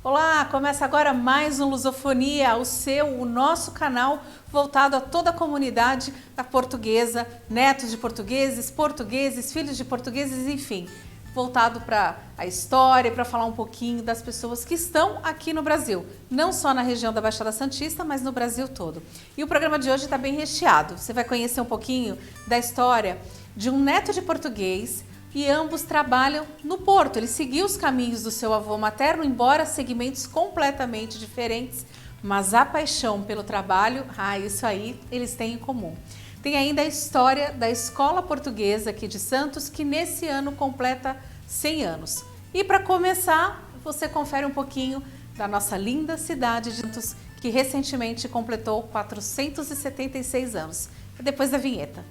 Olá, começa agora mais um Lusofonia, o nosso canal voltado a toda a comunidade da portuguesa, netos de portugueses, filhos de portugueses, enfim, voltado para a história, para falar um pouquinho das pessoas que estão aqui no Brasil, não só na região da Baixada Santista, mas no Brasil todo. E o programa de hoje está bem recheado. Você vai conhecer um pouquinho da história de um neto de português e ambos trabalham no Porto. Ele seguiu os caminhos do seu avô materno, embora segmentos completamente diferentes, mas a paixão pelo trabalho, isso aí eles têm em comum. Tem ainda a história da Escola Portuguesa aqui de Santos, que nesse ano completa 100 anos. E para começar, você confere um pouquinho da nossa linda cidade de Santos, que recentemente completou 476 anos. Depois da vinheta.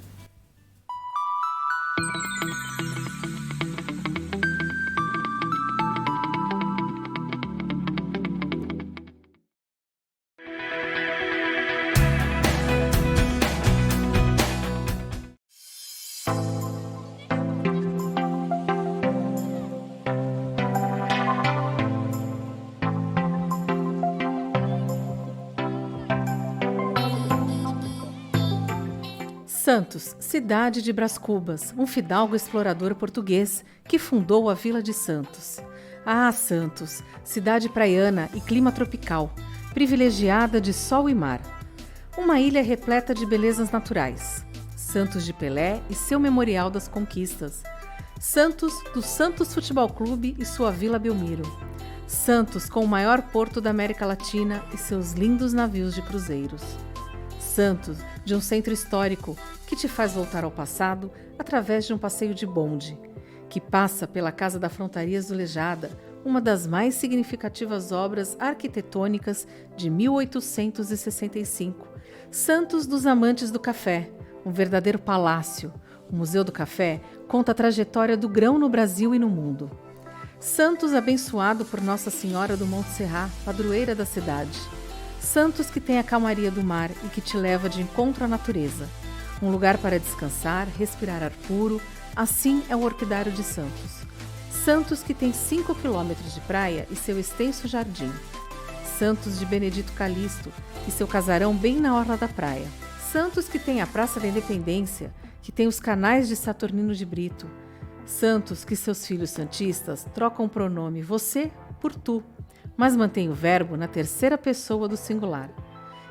Santos, cidade de Brás Cubas, um fidalgo explorador português que fundou a Vila de Santos. Ah, Santos, cidade praiana e clima tropical, privilegiada de sol e mar. Uma ilha repleta de belezas naturais. Santos de Pelé e seu Memorial das Conquistas. Santos, do Santos Futebol Clube e sua Vila Belmiro. Santos, com o maior porto da América Latina e seus lindos navios de cruzeiros. Santos, de um centro histórico que te faz voltar ao passado através de um passeio de bonde, que passa pela Casa da Frontarias do Lejada, uma das mais significativas obras arquitetônicas de 1865. Santos dos Amantes do Café, um verdadeiro palácio. O Museu do Café conta a trajetória do grão no Brasil e no mundo. Santos abençoado por Nossa Senhora do Monte Serrat, padroeira da cidade. Santos que tem a calmaria do mar e que te leva de encontro à natureza. Um lugar para descansar, respirar ar puro, assim é o Orquidário de Santos. Santos que tem 5 quilômetros de praia e seu extenso jardim. Santos de Benedito Calixto e seu casarão bem na orla da praia. Santos que tem a Praça da Independência, que tem os canais de Saturnino de Brito. Santos que seus filhos santistas trocam o pronome você por tu, mas mantém o verbo na terceira pessoa do singular,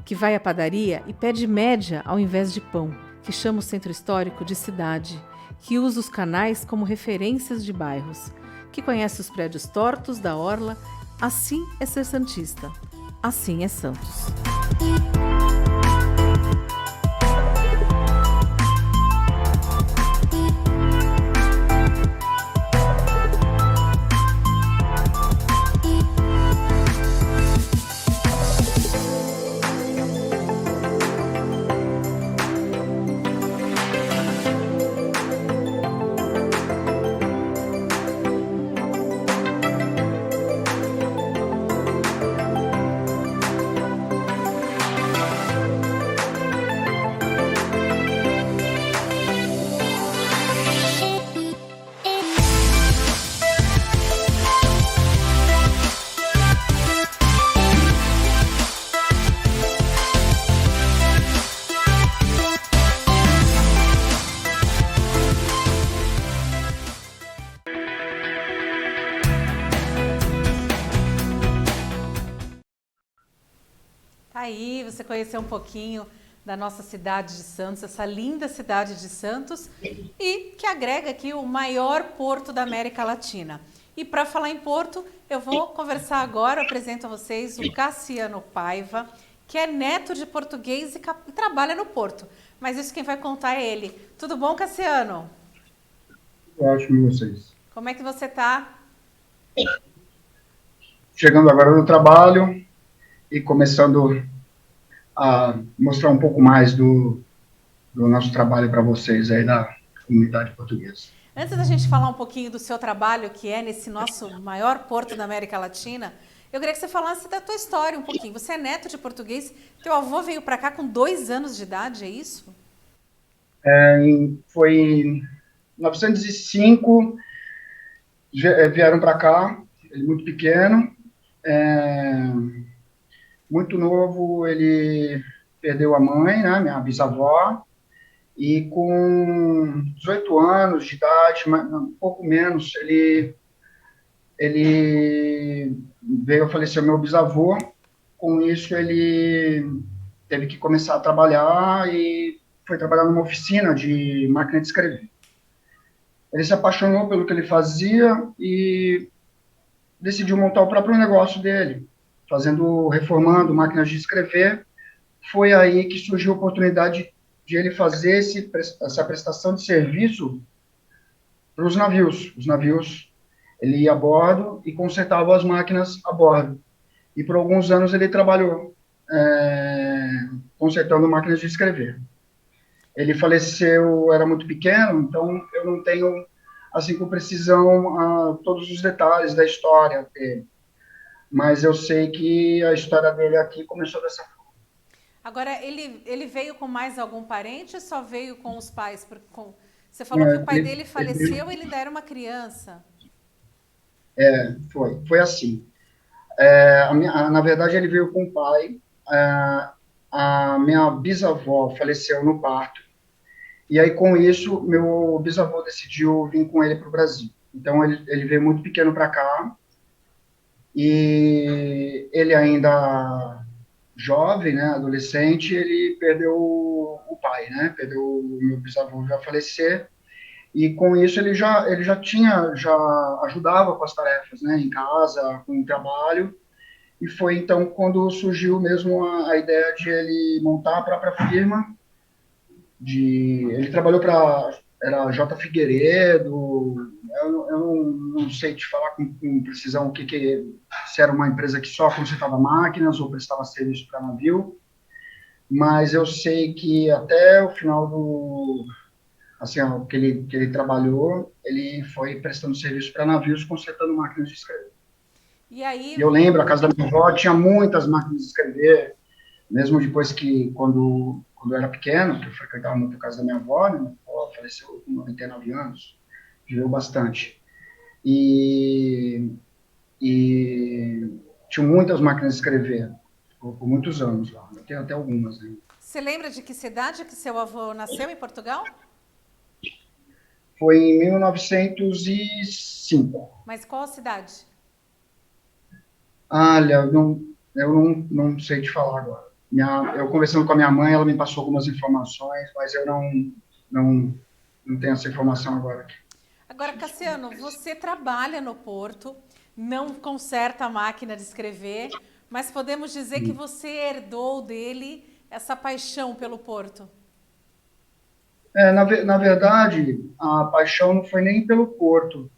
que vai à padaria e pede média ao invés de pão, que chama o centro histórico de cidade, que usa os canais como referências de bairros, que conhece os prédios tortos da orla. Assim é ser santista. Assim é Santos. Aí você conheceu um pouquinho da nossa cidade de Santos, essa linda cidade de Santos, e que agrega aqui o maior porto da América Latina. E para falar em porto, eu vou conversar agora, apresento a vocês o Cassiano Paiva, que é neto de português e trabalha no porto. Mas isso quem vai contar é ele. Tudo bom, Cassiano? Ótimo, vocês. Como é que você está? Chegando agora do trabalho e começando a mostrar um pouco mais do nosso trabalho para vocês aí da comunidade portuguesa. Antes da gente falar um pouquinho do seu trabalho, que é nesse nosso maior porto da América Latina, eu queria que você falasse da tua história um pouquinho. Você é neto de português, teu avô veio para cá com 2 anos de idade, é isso? Foi em 1905, vieram para cá, ele muito pequeno, Muito novo, ele perdeu a mãe, né, minha bisavó, e com 18 anos de idade, um pouco menos, ele veio a falecer meu bisavô. Com isso, ele teve que começar a trabalhar e foi trabalhar numa oficina de máquina de escrever. Ele se apaixonou pelo que ele fazia e decidiu montar o próprio negócio dele, reformando máquinas de escrever. Foi aí que surgiu a oportunidade de ele fazer essa prestação de serviço para os navios. Os navios, ele ia a bordo e consertava as máquinas a bordo. E por alguns anos ele trabalhou consertando máquinas de escrever. Ele faleceu, era muito pequeno, então eu não tenho, assim, com precisão, todos os detalhes da história dele. Mas eu sei que a história dele aqui começou dessa forma. Agora, ele veio com mais algum parente ou só veio com os pais? Você falou que o pai dele faleceu e ele ainda era uma criança. Foi assim. Na verdade, ele veio com o pai. A minha bisavó faleceu no parto. E aí, com isso, meu bisavô decidiu vir com ele para o Brasil. Então, ele veio muito pequeno para cá. E ele ainda jovem, né, adolescente, ele perdeu o pai, né? Perdeu o meu bisavô já falecer. E com isso já ajudava com as tarefas, né, em casa, com o trabalho. E foi então quando surgiu mesmo a ideia de ele montar a própria firma. Ele trabalhou para era J. Figueiredo. Eu não sei te falar com precisão se era uma empresa que só consertava máquinas ou prestava serviço para navio, mas eu sei que até o final assim, ó, que ele trabalhou, ele foi prestando serviço para navios consertando máquinas de escrever. E aí, E eu lembro, a casa da minha avó tinha muitas máquinas de escrever, mesmo depois quando eu era pequeno, que eu frequentava muito a casa da minha avó, né? Minha avó faleceu com 99 anos, viveu bastante. E, e tinha muitas máquinas de escrever, por muitos anos lá. Eu tenho até algumas, né? você lembra de que cidade que seu avô nasceu em Portugal? Foi em 1905. Mas qual a cidade? Olha, eu não sei te falar agora. Eu conversando com a minha mãe, ela me passou algumas informações, mas eu não, não tenho essa informação agora aqui. Agora, Cassiano, você trabalha no Porto, não conserta a máquina de escrever, mas podemos dizer que você herdou dele essa paixão pelo Porto. Na verdade, a paixão não foi nem pelo Porto.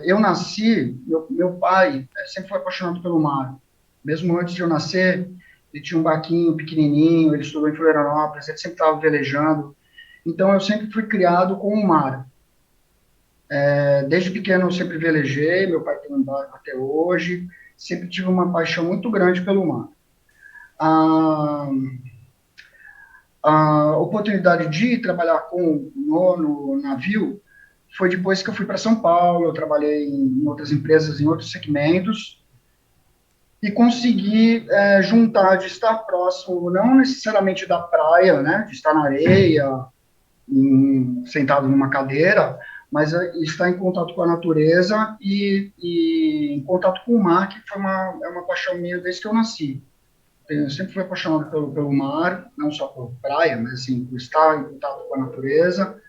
Eu nasci, meu pai sempre foi apaixonado pelo mar. Mesmo antes de eu nascer, ele tinha um barquinho pequenininho, ele estudou em Florianópolis, ele sempre estava velejando. Então, eu sempre fui criado com o mar. Desde pequeno, eu sempre velejei, meu pai tem um barco até hoje, sempre tive uma paixão muito grande pelo mar. A, a oportunidade de trabalhar no navio foi depois que eu fui para São Paulo, eu trabalhei em outras empresas, em outros segmentos, e consegui juntar de estar próximo, não necessariamente da praia, né, de estar na areia, sentado numa cadeira, mas estar em contato com a natureza e em contato com o mar, que é uma paixão minha desde que eu nasci. Eu sempre fui apaixonado pelo mar, não só por praia, mas assim, por estar em contato com a natureza.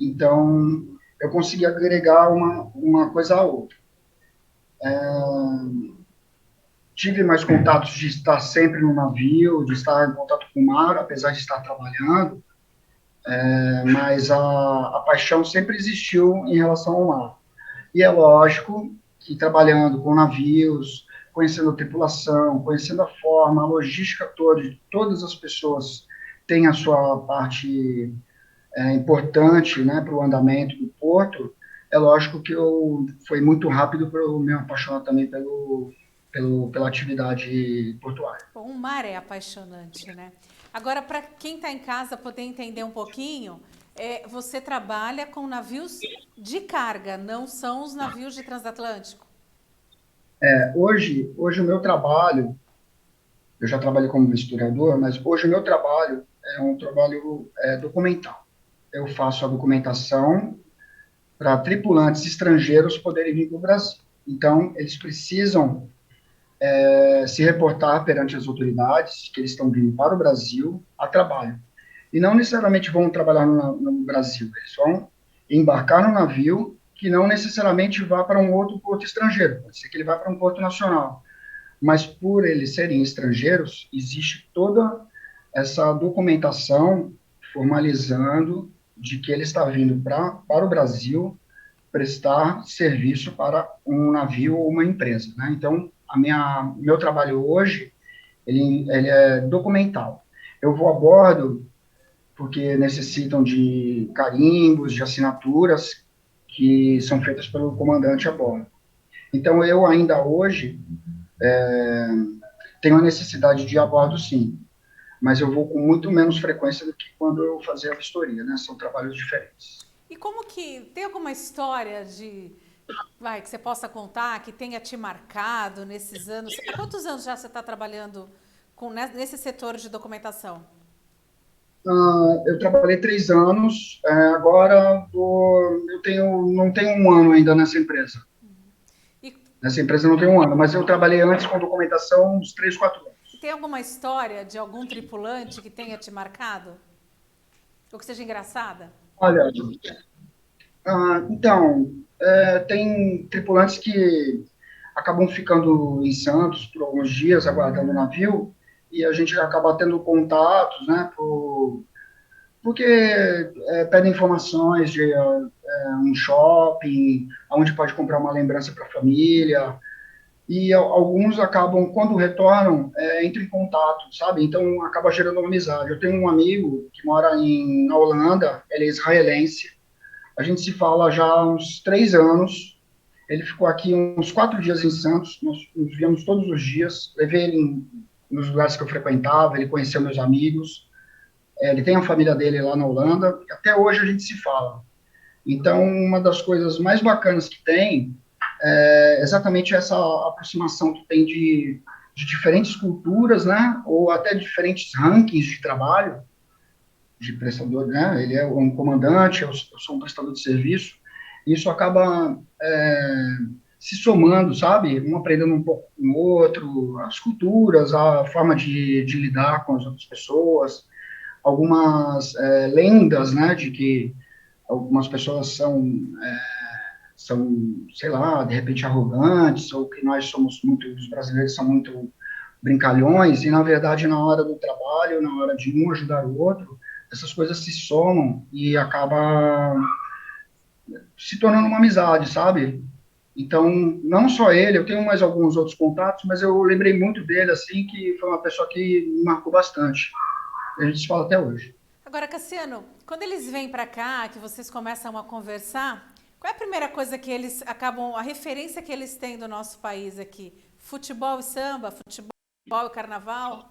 Então, eu consegui agregar uma coisa à outra. Tive mais contatos de estar sempre no navio, de estar em contato com o mar, apesar de estar trabalhando, mas a paixão sempre existiu em relação ao mar. E é lógico que trabalhando com navios, conhecendo a tripulação, conhecendo a forma, a logística toda, de todas as pessoas têm a sua parte importante, né, para o andamento do porto. É lógico que foi muito rápido para eu me apaixonar também pela atividade portuária. Bom, o mar é apaixonante, né? Agora, para quem está em casa poder entender um pouquinho, você trabalha com navios de carga, não são os navios de transatlântico? Hoje o meu trabalho, eu já trabalhei como historiador, mas hoje o meu trabalho é um trabalho documental. Eu faço a documentação para tripulantes estrangeiros poderem vir para o Brasil. Então, eles precisam se reportar perante as autoridades que eles estão vindo para o Brasil a trabalho. E não necessariamente vão trabalhar no Brasil, eles vão embarcar no navio que não necessariamente vá para um outro porto estrangeiro, pode ser que ele vá para um porto nacional, mas por eles serem estrangeiros, existe toda essa documentação formalizando de que ele está vindo para o Brasil prestar serviço para um navio ou uma empresa, né? Então, meu trabalho hoje, ele é documental. Eu vou a bordo porque necessitam de carimbos, de assinaturas que são feitas pelo comandante a bordo. Então, eu ainda hoje tenho a necessidade de ir a bordo, sim, mas eu vou com muito menos frequência do que quando eu fazia a vistoria, né? São trabalhos diferentes. E como que tem alguma história que você possa contar que tenha te marcado nesses anos? Há quantos anos já você está trabalhando nesse setor de documentação? Eu trabalhei 3 anos, não tenho um ano ainda nessa empresa. E, Nessa empresa não tem um ano, mas eu trabalhei antes com documentação uns 3, 4 anos. e tem alguma história de algum tripulante que tenha te marcado? Ou que seja engraçada? Olha, então, tem tripulantes que acabam ficando em Santos por alguns dias aguardando o navio e a gente acaba tendo contatos, né, porque pedem informações de um shopping, onde pode comprar uma lembrança para a família, e alguns acabam, quando retornam, entram em contato, sabe? Então, acaba gerando uma amizade. Eu tenho um amigo que mora na Holanda, ele é israelense, a gente se fala já há uns 3 anos, ele ficou aqui uns 4 dias em Santos, nós nos víamos todos os dias, levei ele nos lugares que eu frequentava, ele conheceu meus amigos, ele tem a família dele lá na Holanda, até hoje a gente se fala. Então, uma das coisas mais bacanas que tem exatamente essa aproximação que tem de diferentes culturas, né, ou até diferentes rankings de trabalho, de prestador, né, ele é um comandante, eu sou um prestador de serviço, e isso acaba se somando, sabe, um aprendendo um pouco com o outro, as culturas, a forma de lidar com as outras pessoas, algumas lendas, né, de que algumas pessoas são, sei lá, de repente arrogantes, ou que nós somos muito, os brasileiros são muito brincalhões, e na verdade na hora do trabalho, na hora de um ajudar o outro, essas coisas se somam e acaba se tornando uma amizade, sabe? Então, não só ele, eu tenho mais alguns outros contatos, mas eu lembrei muito dele, assim, que foi uma pessoa que me marcou bastante. A gente se fala até hoje. Agora, Cassiano, quando eles vêm para cá, que vocês começam a conversar, qual é a primeira coisa que eles acabam, a referência que eles têm do nosso país aqui? Futebol e samba, futebol e carnaval?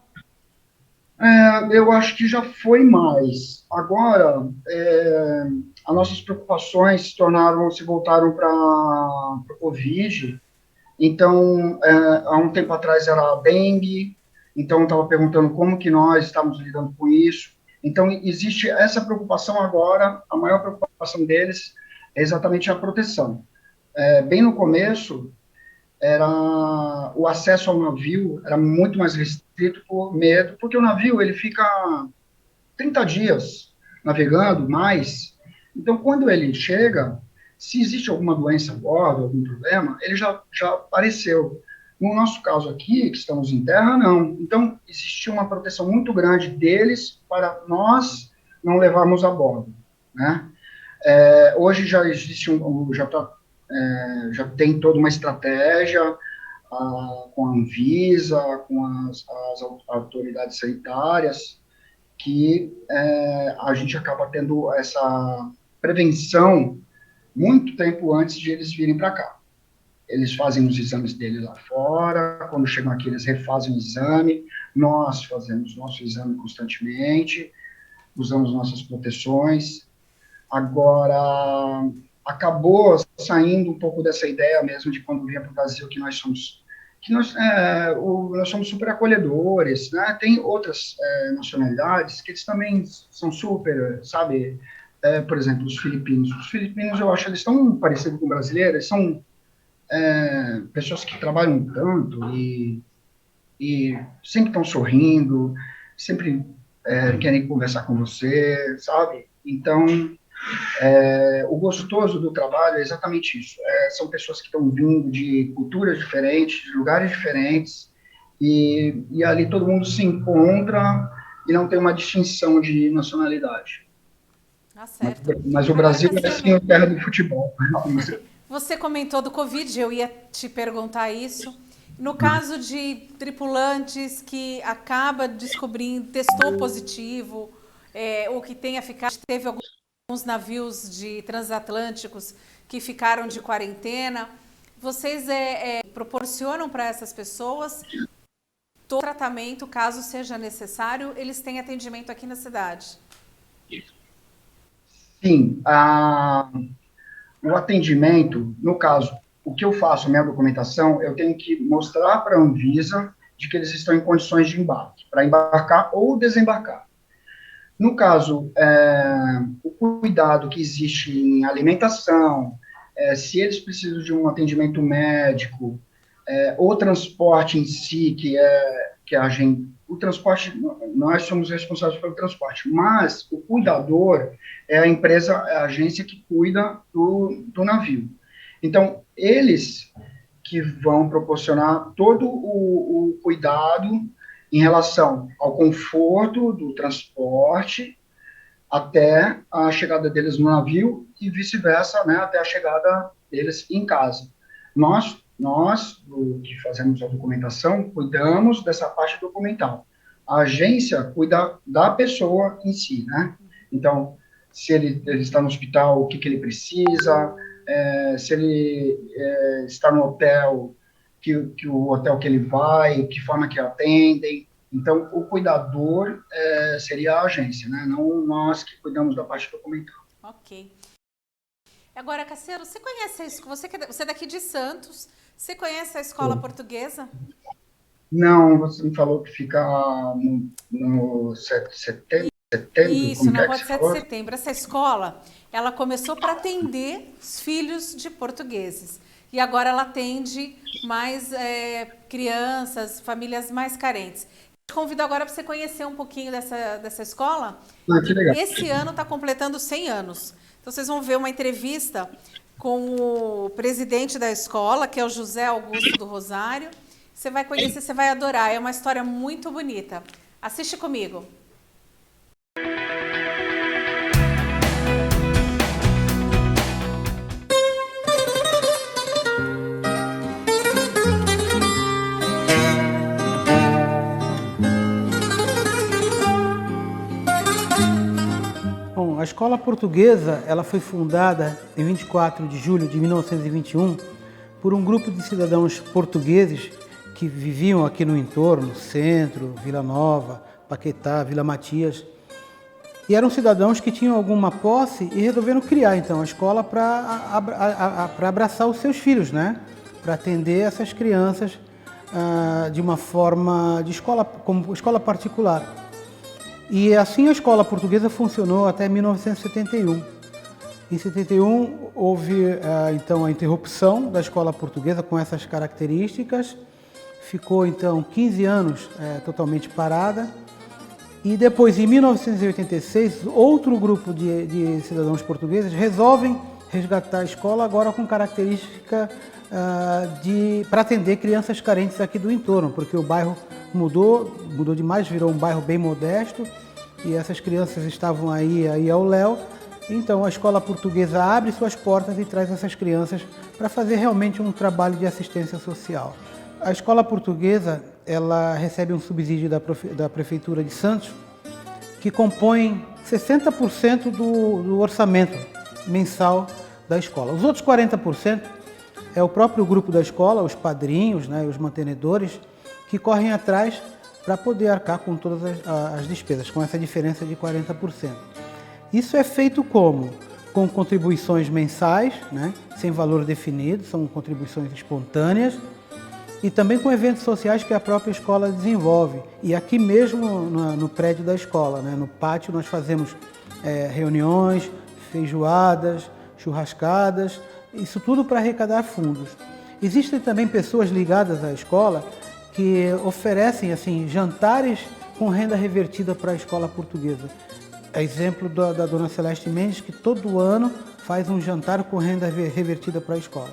Eu acho que já foi mais. Agora, as nossas preocupações se voltaram para o Covid. Então, há um tempo atrás era a dengue, então estava perguntando como que nós estamos lidando com isso. Então, existe essa preocupação agora, a maior preocupação deles é exatamente a proteção. Bem no começo, o acesso ao navio era muito mais restrito por medo, porque o navio ele fica 30 dias navegando, mais. Então, quando ele chega, se existe alguma doença a bordo, algum problema, ele já apareceu. No nosso caso aqui, que estamos em terra, não. Então, existia uma proteção muito grande deles para nós não levarmos a bordo, né? Hoje já existe já tem toda uma estratégia com a Anvisa, com as autoridades sanitárias, que a gente acaba tendo essa prevenção muito tempo antes de eles virem para cá. Eles fazem os exames deles lá fora, quando chegam aqui eles refazem o exame, nós fazemos nosso exame constantemente, usamos nossas proteções. Agora, acabou saindo um pouco dessa ideia mesmo de quando vinha para o Brasil que nós somos que nós somos super acolhedores, né? Tem outras nacionalidades que eles também são super, sabe? Por exemplo, os filipinos. Os filipinos, eu acho, eles tão parecidos com brasileiros, eles são pessoas que trabalham tanto e sempre estão sorrindo, sempre querem conversar com você, sabe? Então, o gostoso do trabalho é exatamente isso. São pessoas que estão vindo de culturas diferentes, de lugares diferentes, e ali todo mundo se encontra e não tem uma distinção de nacionalidade. Tá Mas, certo. mas o Agora, Brasil é assim, Cassiano, a terra do futebol. você comentou do Covid, eu ia te perguntar isso. No caso de tripulantes que acaba descobrindo, testou positivo, ou que tenha ficado, teve alguns navios de transatlânticos que ficaram de quarentena, vocês proporcionam para essas pessoas todo o tratamento, caso seja necessário, eles têm atendimento aqui na cidade? Sim, o atendimento, no caso, o que eu faço, minha documentação, eu tenho que mostrar para a Anvisa de que eles estão em condições de embarque, para embarcar ou desembarcar. No caso, o cuidado que existe em alimentação, se eles precisam de um atendimento médico, o transporte em si, que a gente, o transporte, nós somos responsáveis pelo transporte, mas o cuidador é a empresa, é a agência que cuida do navio. Então, eles que vão proporcionar todo o cuidado em relação ao conforto do transporte até a chegada deles no navio e vice-versa, né, até a chegada deles em casa. Nós, que fazemos a documentação, cuidamos dessa parte documental. A agência cuida da pessoa em si, né? Então, se ele está no hospital, o que ele precisa, se ele está no hotel, que o hotel que ele vai, que forma que atendem. Então, o cuidador seria a agência, né? Não nós que cuidamos da parte documental. Ok. Agora, Cassiano, você conhece você é daqui de Santos, você conhece a escola portuguesa? Não, você me falou que fica no setembro, Isso, como que na é que Rua você 7 de falou? Setembro. Essa escola, ela começou para atender os filhos de portugueses. E agora ela atende mais crianças, famílias mais carentes. Te convido agora para você conhecer um pouquinho dessa escola, Ah, que que legal. esse ano está completando 100 anos. Então, vocês vão ver uma entrevista com o presidente da escola, que é o José Augusto do Rosário. Você vai conhecer, você vai adorar. É uma história muito bonita. Assiste comigo. Bom, a escola portuguesa ela foi fundada em 24 de julho de 1921 por um grupo de cidadãos portugueses que viviam aqui no entorno, Centro, Vila Nova, Paquetá, Vila Matias. E eram cidadãos que tinham alguma posse e resolveram criar então a escola para abraçar os seus filhos, né? Para atender essas crianças de uma forma de escola, como escola particular. E assim a escola portuguesa funcionou até 1971. Em 71 houve então a interrupção da escola portuguesa com essas características, ficou então 15 anos totalmente parada, e depois em 1986 outro grupo de cidadãos portugueses resolvem resgatar a escola agora com característica para atender crianças carentes aqui do entorno, porque o bairro mudou demais, virou um bairro bem modesto e essas crianças estavam aí ao léu. Então a escola portuguesa abre suas portas e traz essas crianças para fazer realmente um trabalho de assistência social. A escola portuguesa ela recebe um subsídio da Prefeitura de Santos que compõe 60% do orçamento mensal da escola. Os outros 40% é o próprio grupo da escola, os padrinhos, né, os mantenedores, que correm atrás para poder arcar com todas as despesas, com essa diferença de 40%. Isso é feito como? Com contribuições mensais, né, sem valor definido, são contribuições espontâneas, e também com eventos sociais que a própria escola desenvolve. E aqui mesmo no prédio da escola, né? No pátio, nós fazemos reuniões, feijoadas, churrascadas, isso tudo para arrecadar fundos. Existem também pessoas ligadas à escola que oferecem assim, jantares com renda revertida para a escola portuguesa. É exemplo da dona Celeste Mendes, que todo ano faz um jantar com renda revertida para a escola.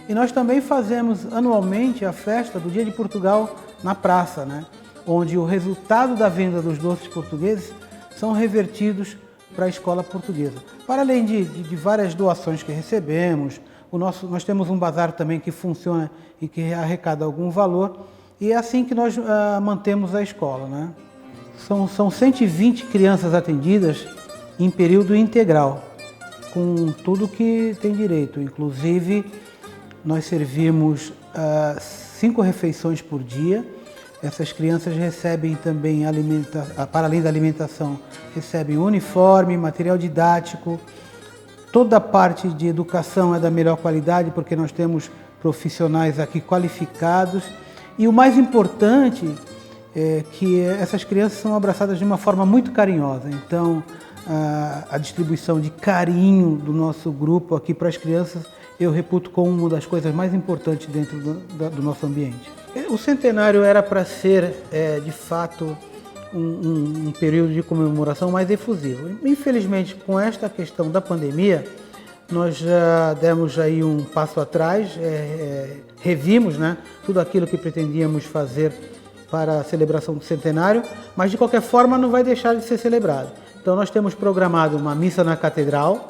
E nós também fazemos anualmente a festa do Dia de Portugal na praça, né? Onde o resultado da venda dos doces portugueses são revertidos para a escola portuguesa. Para além de várias doações que recebemos, nós temos um bazar também que funciona e que arrecada algum valor, e é assim que nós mantemos a escola, né? São 120 crianças atendidas em período integral, com tudo que tem direito. Inclusive, nós servimos 5 refeições por dia. Essas crianças recebem também, para além da alimentação, recebem uniforme, material didático. Toda a parte de educação é da melhor qualidade, porque nós temos profissionais aqui qualificados. E o mais importante é que essas crianças são abraçadas de uma forma muito carinhosa. Então, a distribuição de carinho do nosso grupo aqui para as crianças, eu reputo como uma das coisas mais importantes dentro do nosso ambiente. O centenário era para ser, de fato, um período de comemoração mais efusivo. Infelizmente, com esta questão da pandemia, nós já demos aí um passo atrás, revimos, né, tudo aquilo que pretendíamos fazer para a celebração do centenário, mas de qualquer forma não vai deixar de ser celebrado. Então nós temos programado uma missa na Catedral,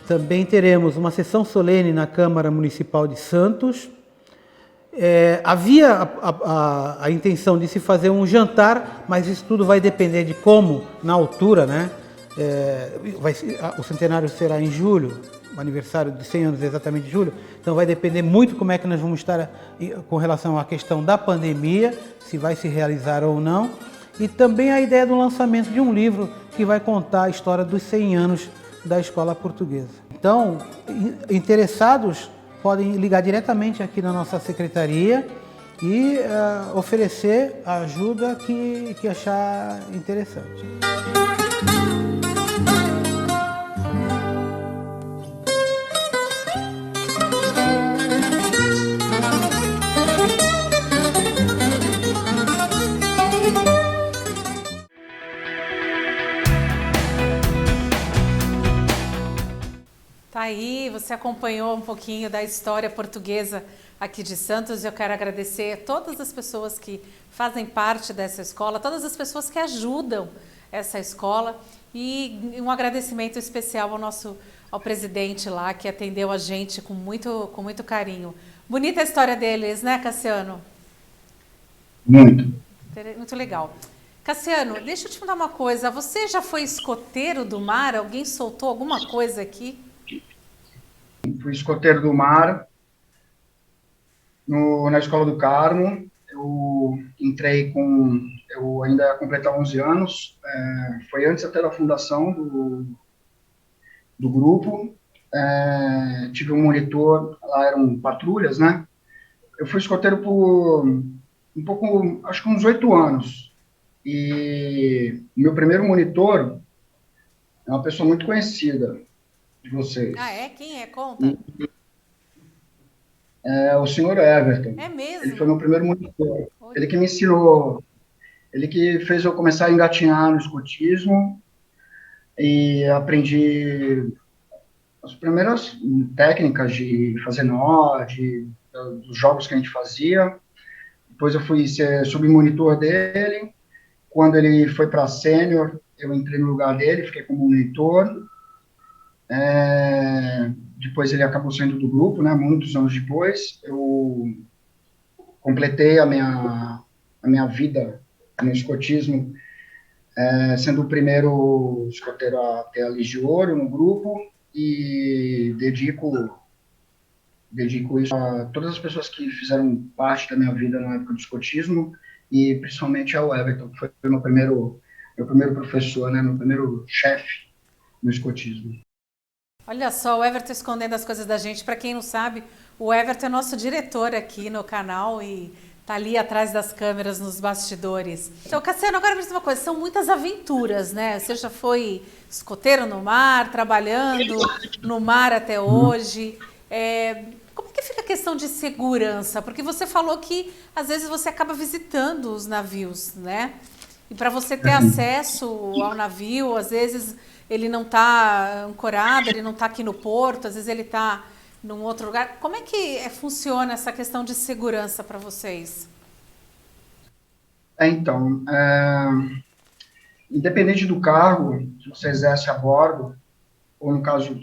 também teremos uma sessão solene na Câmara Municipal de Santos. Havia a intenção de se fazer um jantar, mas isso tudo vai depender de como, na altura, né? O centenário será em julho, o aniversário de 100 anos é exatamente em julho, então vai depender muito como é que nós vamos estar com relação à questão da pandemia, se vai se realizar ou não, e também a ideia do lançamento de um livro que vai contar a história dos 100 anos da escola portuguesa. Então, interessados podem ligar diretamente aqui na nossa secretaria e oferecer a ajuda que achar interessante. Tá aí, você acompanhou um pouquinho da história portuguesa aqui de Santos. Eu quero agradecer a todas as pessoas que fazem parte dessa escola, todas as pessoas que ajudam essa escola, e um agradecimento especial ao presidente lá, que atendeu a gente com muito carinho. Bonita a história deles, né, Cassiano? Muito. Muito legal. Cassiano, deixa eu te contar uma coisa. Você já foi escoteiro do mar? Alguém soltou alguma coisa aqui? Fui escoteiro do mar na Escola do Carmo. Eu entrei eu ainda ia completar 11 anos, foi antes até da fundação do grupo. Tive um monitor, lá eram patrulhas, né? Eu fui escoteiro por um pouco, acho que uns 8 anos. E meu primeiro monitor é uma pessoa muito conhecida de vocês. Ah, é? Quem é? Conta. É o senhor Everton. É mesmo? Ele foi meu primeiro monitor. Ele que me ensinou, ele que fez eu começar a engatinhar no escotismo e aprendi as primeiras técnicas de fazer nó, dos jogos que a gente fazia. Depois eu fui ser submonitor dele. Quando ele foi para sênior, eu entrei no lugar dele, fiquei como monitor. Depois ele acabou saindo do grupo, né? Muitos anos depois, eu completei a minha vida no escotismo, sendo o primeiro escoteiro a ter a Ligia de Ouro no grupo, e dedico isso a todas as pessoas que fizeram parte da minha vida na época do escotismo, e principalmente ao Everton, que foi meu primeiro professor, né? Meu primeiro chefe no escotismo. Olha só, o Everton escondendo as coisas da gente. Para quem não sabe, O Everton é nosso diretor aqui no canal e tá ali atrás das câmeras nos bastidores. Então, Cassiano, agora me diz uma coisa, são muitas aventuras, né? Você já foi escoteiro no mar, trabalhando no mar até hoje. Como é que fica a questão de segurança? Porque você falou que às vezes você acaba visitando os navios, né? E para você ter acesso ao navio, às vezes ele não está ancorado, ele não está aqui no porto, às vezes ele está num outro lugar. Como é que funciona essa questão de segurança para vocês? Então, independente do cargo que você exerce a bordo, ou no caso,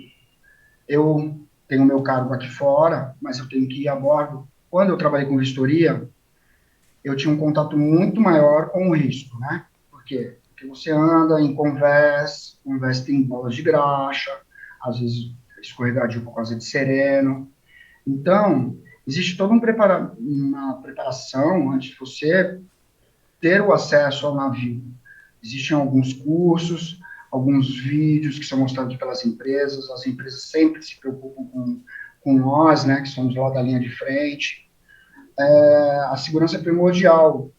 eu tenho meu cargo aqui fora, mas eu tenho que ir a bordo. Quando eu trabalhei com vistoria, eu tinha um contato muito maior com o risco, né? Por quê? Porque você anda em conversa tem bolas de graxa, às vezes escorregadio por causa de sereno. Então, existe toda uma preparação antes de você ter o acesso ao navio. Existem alguns cursos, alguns vídeos que são mostrados pelas empresas, as empresas sempre se preocupam com nós, né, que somos lá da linha de frente. A segurança é primordial.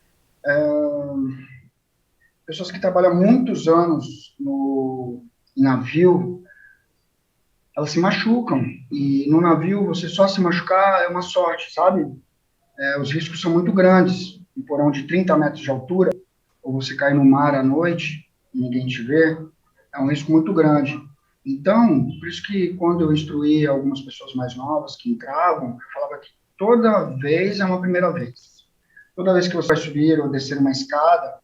Pessoas que trabalham muitos anos no navio, elas se machucam, e no navio você só se machucar é uma sorte, sabe? Os riscos são muito grandes, um porão de 30 metros de altura, ou você cair no mar à noite e ninguém te vê, é um risco muito grande. Então, por isso que quando eu instruí algumas pessoas mais novas que entravam, eu falava que toda vez é uma primeira vez. Toda vez que você vai subir ou descer uma escada,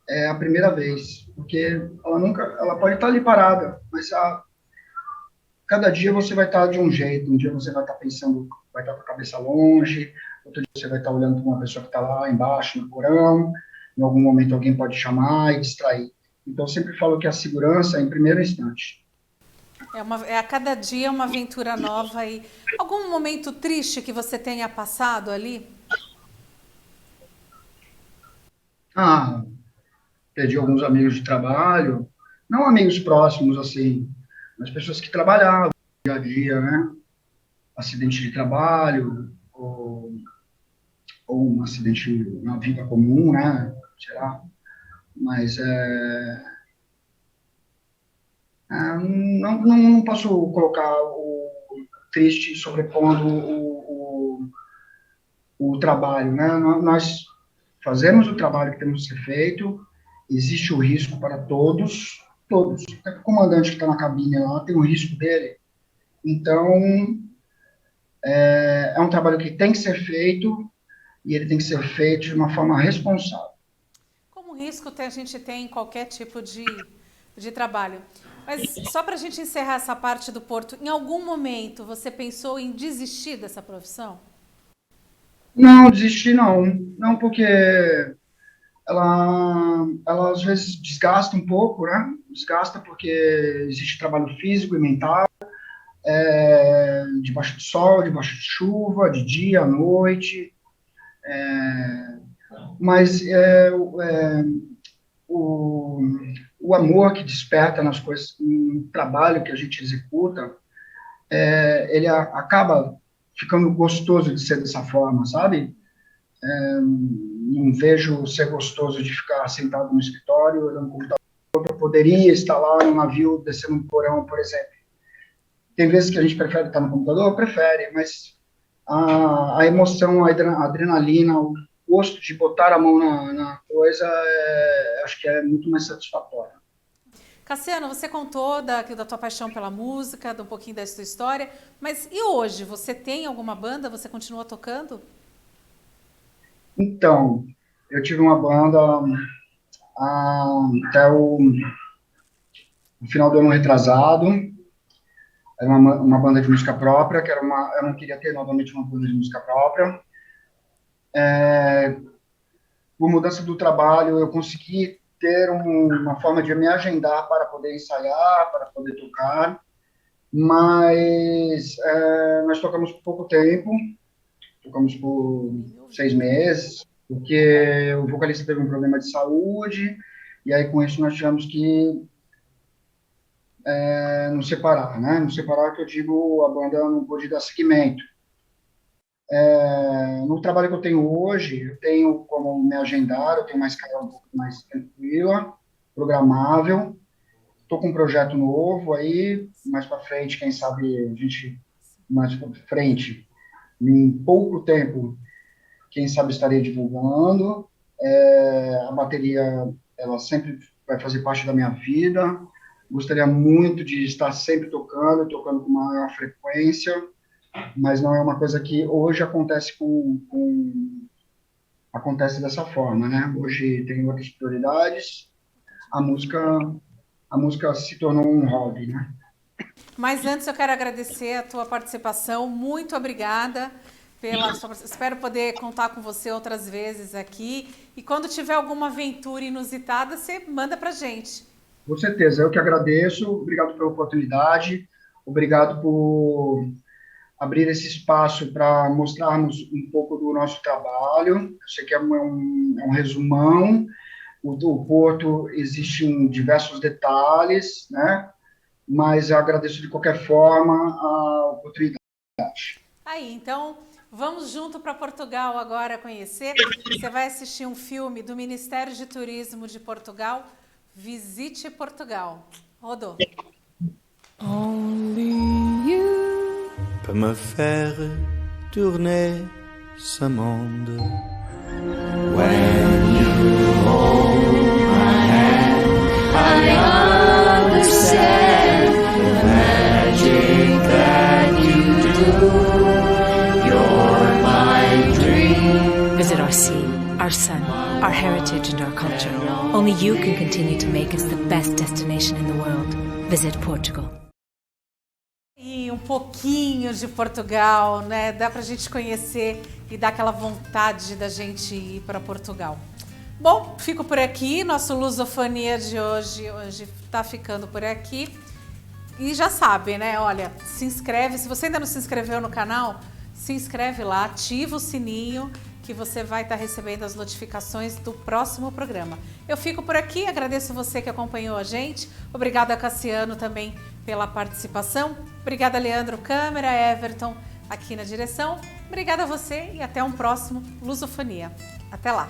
é a primeira vez, porque ela pode estar ali parada, mas cada dia você vai estar de um jeito. Um dia você vai estar pensando, vai estar com a cabeça longe, outro dia você vai estar olhando para uma pessoa que está lá embaixo no porão, em algum momento alguém pode chamar e distrair. Então, eu sempre falo que a segurança é em primeiro instante. A cada dia uma aventura nova. E algum momento triste que você tenha passado ali? Perdi alguns amigos de trabalho, não amigos próximos, assim, mas pessoas que trabalhavam dia a dia, né? Acidente de trabalho, ou um acidente na vida comum, né? Sei lá. Mas não posso colocar o triste sobrepondo o trabalho, né? Nós fazemos o trabalho que temos que ser feito, existe o risco para todos, todos. Até o comandante que está na cabine lá tem o risco dele. Então, é um trabalho que tem que ser feito, e ele tem que ser feito de uma forma responsável. Como risco a gente tem em qualquer tipo de trabalho. Mas só para a gente encerrar essa parte do porto, em algum momento você pensou em desistir dessa profissão? Não, desistir não. Não, porque ela às vezes desgasta um pouco, né? Desgasta porque existe trabalho físico e mental, debaixo de sol, debaixo de chuva, de dia, à noite. Mas o, o amor que desperta nas coisas, no trabalho que a gente executa, ele acaba ficando gostoso de ser dessa forma, sabe? Não vejo ser gostoso de ficar sentado no escritório, olhando no computador. Eu poderia estar lá no navio, descendo um porão, por exemplo. Tem vezes que a gente prefere estar no computador, prefere, mas a emoção, a adrenalina, o gosto de botar a mão na coisa, acho que é muito mais satisfatório. Cassiano, você contou da tua paixão pela música, de um pouquinho da sua história, mas e hoje? Você tem alguma banda? Você continua tocando? Então, eu tive uma banda até o final do ano retrasado. Era uma banda de música própria, eu não queria ter novamente uma banda de música própria. Por mudança do trabalho, eu consegui ter uma forma de me agendar para poder ensaiar, para poder tocar, mas nós tocamos por pouco tempo, tocamos por 6 meses, porque o vocalista teve um problema de saúde, e aí com isso nós tivemos que nos separar, né? Nos separar, que eu digo, a banda não pôde dar seguimento. No trabalho que eu tenho hoje, eu tenho como me agendar, eu tenho uma escala um pouco mais tranquila, programável. Estou com um projeto novo aí, mais para frente, quem sabe a gente, mais para frente, em pouco tempo, quem sabe estarei divulgando. A bateria, ela sempre vai fazer parte da minha vida. Gostaria muito de estar sempre tocando com maior frequência, mas não é uma coisa que hoje acontece acontece dessa forma, né? Hoje tem outras prioridades. A música, a música se tornou um hobby, né? Mas antes eu quero agradecer a tua participação. Muito obrigada pela sua... Espero poder contar com você outras vezes aqui. E quando tiver alguma aventura inusitada, você manda pra gente. Com certeza, eu que agradeço. Obrigado pela oportunidade. Obrigado por abrir esse espaço para mostrarmos um pouco do nosso trabalho. Eu sei que é um resumão. O Porto existe em diversos detalhes, né? Mas eu agradeço de qualquer forma a oportunidade. Aí, então, vamos junto para Portugal agora conhecer. Você vai assistir um filme do Ministério de Turismo de Portugal, Visite Portugal. Rodou. Only you peut me faire tourner ce monde. When you hold my hand, I understand the magic that you do. You're my dream. Visit our sea, our sun, our heritage and our culture. Only you can continue to make us the best destination in the world. Visit Portugal. E um pouquinho de Portugal, né? Dá pra gente conhecer e dar aquela vontade da gente ir para Portugal. Bom, fico por aqui. Nosso Lusofonia de hoje tá ficando por aqui. E já sabe, né? Olha, se inscreve. Se você ainda não se inscreveu no canal, se inscreve lá, ativa o sininho que você vai estar recebendo as notificações do próximo programa. Eu fico por aqui, agradeço você que acompanhou a gente. Obrigada, Cassiano, também pela participação. Obrigada, Leandro Câmera, Everton aqui na direção. Obrigada a você e até um próximo Lusofonia. Até lá!